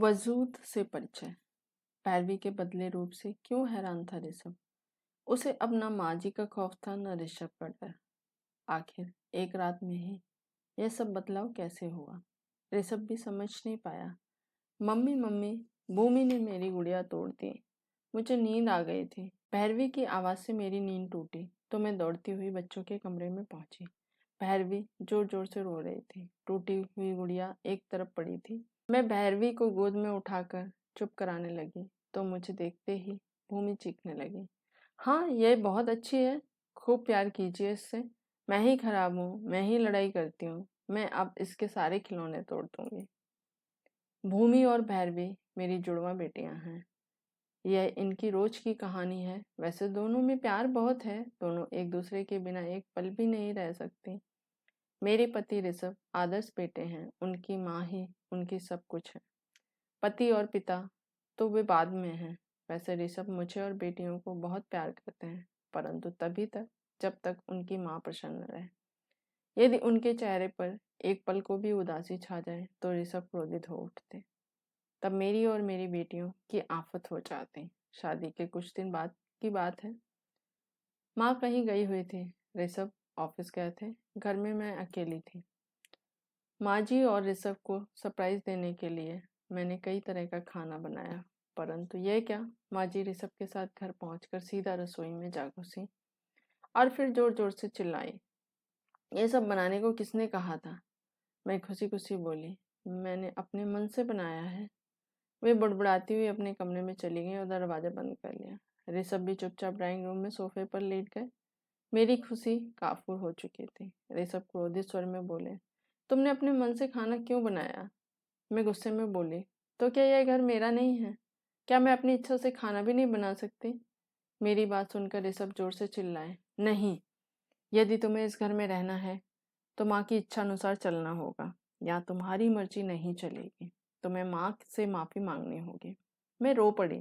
वजूद से परिचय। पैरवी के बदले रूप से क्यों हैरान था ऋषभ। उसे अब न माँ जी का खौफ था न ऋषभ का डर। आखिर एक रात में ही यह सब बदलाव कैसे हुआ, ऋषभ भी समझ नहीं पाया। मम्मी मम्मी, भूमि ने मेरी गुड़िया तोड़ दी। मुझे नींद आ गई थी। भैरवी की आवाज से मेरी नींद टूटी तो मैं दौड़ती हुई बच्चों के कमरे में पहुंची। भैरवी जोर जोर से रो रही थी। टूटी हुई गुड़िया एक तरफ पड़ी थी। मैं भैरवी को गोद में उठाकर चुप कराने लगी तो मुझे देखते ही भूमि चीखने लगी। हाँ, ये बहुत अच्छी है, खूब प्यार कीजिए इससे। मैं ही खराब हूँ, मैं ही लड़ाई करती हूँ, मैं अब इसके सारे खिलौने तोड़ दूंगी। भूमि और भैरवी मेरी जुड़वा बेटियां हैं। यह इनकी रोज की कहानी है। वैसे दोनों में प्यार बहुत है, दोनों एक दूसरे के बिना एक पल भी नहीं रह सकती। मेरे पति ऋषभ आदर्श बेटे हैं, उनकी माँ ही उनकी सब कुछ है। पति और पिता तो वे बाद में हैं। वैसे ऋषभ मुझे और बेटियों को बहुत प्यार करते हैं, परंतु तभी तक जब तक उनकी माँ प्रसन्न रहे। यदि उनके चेहरे पर एक पल को भी उदासी छा जाए तो ऋषभ क्रोधित हो उठते। तब मेरी और मेरी बेटियों की आफत हो जाती। शादी के कुछ दिन बाद की बात है। माँ कहीं गई हुई थी, ऋषभ ऑफिस गए थे। घर में मैं अकेली थी। माँ जी और ऋषभ को सरप्राइज देने के लिए मैंने कई तरह का खाना बनाया, परंतु यह क्या, माँ जी ऋषभ के साथ घर पहुंचकर सीधा रसोई में जा घुसी और फिर जोर जोर से चिल्लाई, ये सब बनाने को किसने कहा था। मैं खुशी खुशी बोली, मैंने अपने मन से बनाया है। वे बुड़बुड़ाती हुई अपने कमरे में चली गई और दरवाजा बंद कर लिया। ऋषभ भी चुपचाप ड्राइंग रूम में सोफे पर लेट गए। मेरी खुशी काफूर हो चुकी थी। ऋषभ क्रोधित स्वर में बोले, तुमने अपने मन से खाना क्यों बनाया। मैं गुस्से में बोली, तो क्या यह घर मेरा नहीं है? क्या मैं अपनी इच्छा से खाना भी नहीं बना सकती? मेरी बात सुनकर ऋषभ जोर से चिल्लाए, नहीं, यदि तुम्हें इस घर में रहना है तो माँ की इच्छा अनुसार चलना होगा, या तुम्हारी मर्जी नहीं चलेगी तो मैं माँ से माफी मांगनी होगी। मैं रो पड़ी।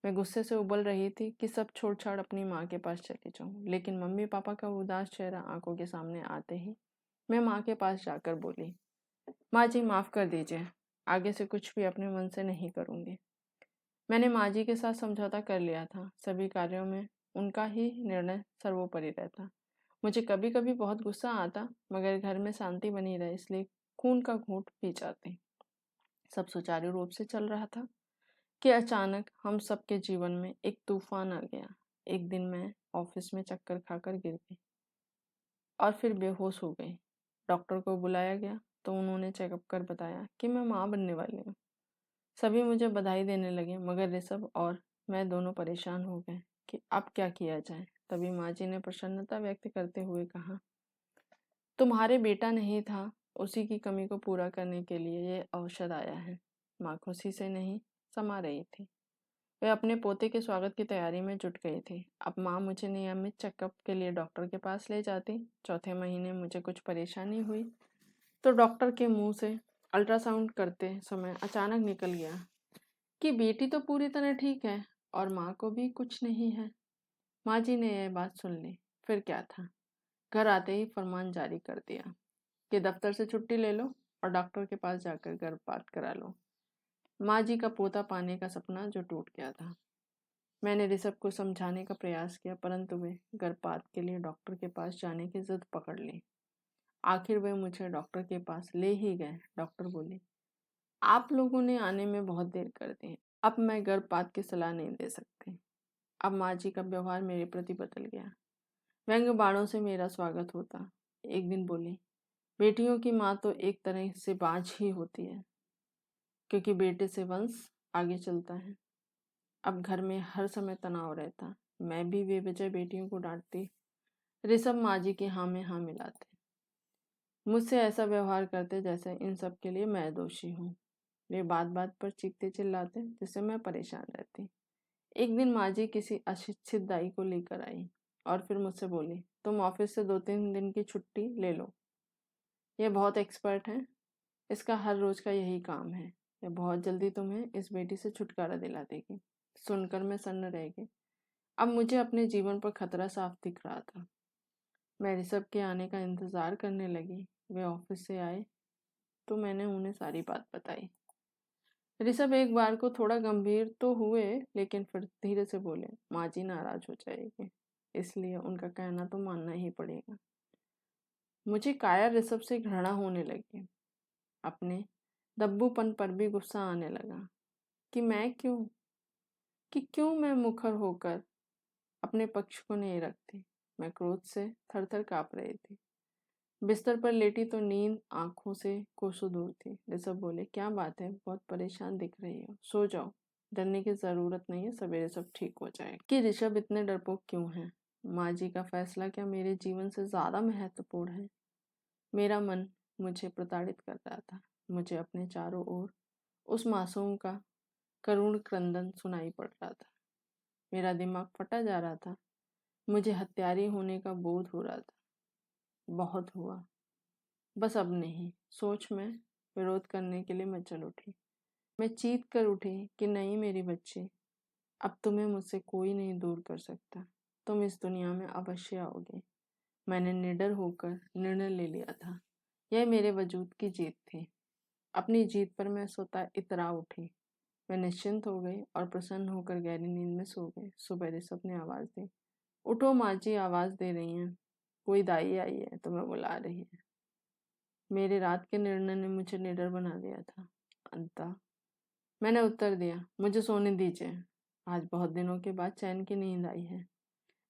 मैं गुस्से से उबल रही थी कि सब छोड़ छाड़ अपनी माँ के पास चली जाऊं, लेकिन मम्मी पापा का उदास चेहरा आंखों के सामने आते ही मैं माँ के पास जाकर बोली, माँ जी माफ कर दीजिए, आगे से कुछ भी अपने मन से नहीं करूंगी। मैंने माँ जी के साथ समझौता कर लिया था। सभी कार्यों में उनका ही निर्णय सर्वोपरि रहता। मुझे कभी कभी बहुत गुस्सा आता, मगर घर में शांति बनी रहे इसलिए खून का घूंट पी जाती। सब सुचारू रूप से चल रहा था कि अचानक हम सबके जीवन में एक तूफान आ गया। एक दिन मैं ऑफिस में चक्कर खाकर गिर गई और फिर बेहोश हो गई। डॉक्टर को बुलाया गया तो उन्होंने चेकअप कर बताया कि मैं माँ बनने वाली हूँ। सभी मुझे बधाई देने लगे, मगर ऋषभ और मैं दोनों परेशान हो गए कि अब क्या किया जाए। तभी माँ जी ने प्रसन्नता व्यक्त करते हुए कहा, तुम्हारे बेटा नहीं था, उसी की कमी को पूरा करने के लिए ये औषध आया है। माँ खुशी से नहीं समा रही थी। वे अपने पोते के स्वागत की तैयारी में जुट गई थी। अब माँ मुझे नियमित चेकअप के लिए डॉक्टर के पास ले जाती। चौथे महीने मुझे कुछ परेशानी हुई तो डॉक्टर के मुंह से अल्ट्रासाउंड करते समय अचानक निकल गया कि बेटी तो पूरी तरह ठीक है और माँ को भी कुछ नहीं है। माँ जी ने यह बात सुन ली। फिर क्या था, घर आते ही फरमान जारी कर दिया कि दफ्तर से छुट्टी ले लो और डॉक्टर के पास जाकर गर्भपात करा लो। माँ जी का पोता पाने का सपना जो टूट गया था। मैंने ऋषभ को समझाने का प्रयास किया, परंतु वे गर्भपात के लिए डॉक्टर के पास जाने की जिद पकड़ ली। आखिर वे मुझे डॉक्टर के पास ले ही गए। डॉक्टर बोली, आप लोगों ने आने में बहुत देर कर दी, अब मैं गर्भपात की सलाह नहीं दे सकती। अब माँ जी का व्यवहार मेरे प्रति बदल गया। व्यंग्य बाणों से मेरा स्वागत होता। एक दिन बोली, बेटियों की माँ तो एक तरह से बाज ही होती है, क्योंकि बेटे से वंश आगे चलता है। अब घर में हर समय तनाव रहता। मैं भी बेवजह बेटियों को डांटती। ऋषभ माँ जी की हाँ में हाँ मिलाते। मुझसे ऐसा व्यवहार करते जैसे इन सब के लिए मैं दोषी हूँ। वे बात बात पर चीखते चिल्लाते जिससे मैं परेशान रहती। एक दिन माँ जी किसी अशिक्षित दाई को लेकर आई और फिर मुझसे बोली, तुम ऑफिस से 2-3 दिन की छुट्टी ले लो। ये बहुत एक्सपर्ट है, इसका हर रोज का यही काम है। ये बहुत जल्दी तुम्हें इस बेटी से छुटकारा दिला देगी। सुनकर मैं सन्न रह गई। अब मुझे अपने जीवन पर खतरा साफ दिख रहा था। मैं ऋषभ के आने का इंतजार करने लगी। वे ऑफिस से आए तो मैंने उन्हें सारी बात बताई। ऋषभ एक बार को थोड़ा गंभीर तो हुए, लेकिन फिर धीरे से बोले, माँ जी नाराज हो जाएगी, इसलिए उनका कहना तो मानना ही पड़ेगा। मुझे कायर ऋषभ से घृणा होने लगी। अपने दब्बूपन पर भी गुस्सा आने लगा कि क्यों मैं मुखर होकर अपने पक्ष को नहीं रखती। मैं क्रोध से थर थर काँप रही थी। बिस्तर पर लेटी तो नींद आंखों से कोसों दूर थी। ऋषभ बोले, क्या बात है, बहुत परेशान दिख रही हो, सो जाओ, डरने की जरूरत नहीं है, सवेरे सब ठीक हो जाएगा। कि ऋषभ इतने डरपोक क्यों है? माँ जी का फैसला क्या मेरे जीवन से ज्यादा महत्वपूर्ण है? मेरा मन मुझे प्रताड़ित कर रहा था। मुझे अपने चारों ओर उस मासूम का करुण क्रंदन सुनाई पड़ रहा था। मेरा दिमाग फटा जा रहा था। मुझे हत्यारी होने का बोध हो रहा था। बहुत हुआ, बस अब नहीं। सोच में विरोध करने के लिए मैं चल उठी। मैं चीख कर उठी कि नहीं मेरी बच्ची, अब तुम्हें मुझसे कोई नहीं दूर कर सकता। तुम इस दुनिया में अवश्य आओगे। मैंने निडर होकर निर्णय ले लिया था। यह मेरे वजूद की जीत थी। अपनी जीत पर मैं स्वतः इतरा उठी। मैं निश्चिंत हो गई और प्रसन्न होकर गहरी नींद में सो गई। सुबह ऋषभ ने आवाज दी, उठो माँ जी, आवाज दे रही हैं, कोई दाई आई है, तुम्हें बुला रही है। मेरे रात के निर्णय ने मुझे निडर बना दिया था। अंततः मैंने उत्तर दिया, मुझे सोने दीजिए, आज बहुत दिनों के बाद चैन की नींद आई है।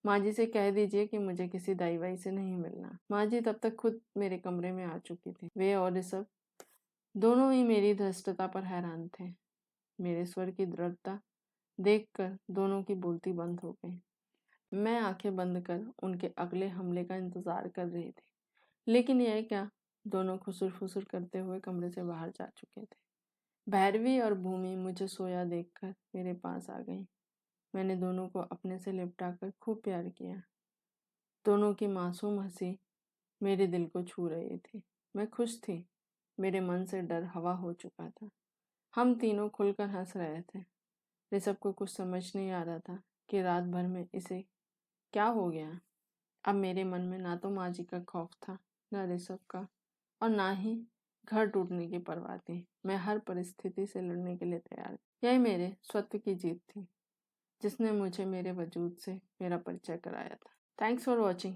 माँ जी से कह दीजिए कि मुझे किसी दाई वाई से नहीं मिलना। माँ जी तब तक खुद मेरे कमरे में आ चुकी थी। वे और ऋषभ दोनों ही मेरी धृष्टता पर हैरान थे। मेरे स्वर की दृढ़ता देखकर दोनों की बोलती बंद हो गई। मैं आंखें बंद कर उनके अगले हमले का इंतजार कर रही थी, लेकिन यह क्या, दोनों खुसुर फुसुर करते हुए कमरे से बाहर जा चुके थे। भैरवी और भूमि मुझे सोया देखकर मेरे पास आ गई। मैंने दोनों को अपने से लिपटाकर खूब प्यार किया। दोनों की मासूम हंसी मेरे दिल को छू रही थी। मैं खुश थी। मेरे मन से डर हवा हो चुका था। हम तीनों खुलकर हंस रहे थे। ऋषभ को कुछ समझ नहीं आ रहा था कि रात भर में इसे क्या हो गया। अब मेरे मन में ना तो माँ जी का खौफ था, न ऋषभ का, और ना ही घर टूटने की परवाह थी। मैं हर परिस्थिति से लड़ने के लिए तैयार। यही मेरे स्वत्व की जीत थी, जिसने मुझे मेरे वजूद से मेरा परिचय कराया था। Thanks for watching.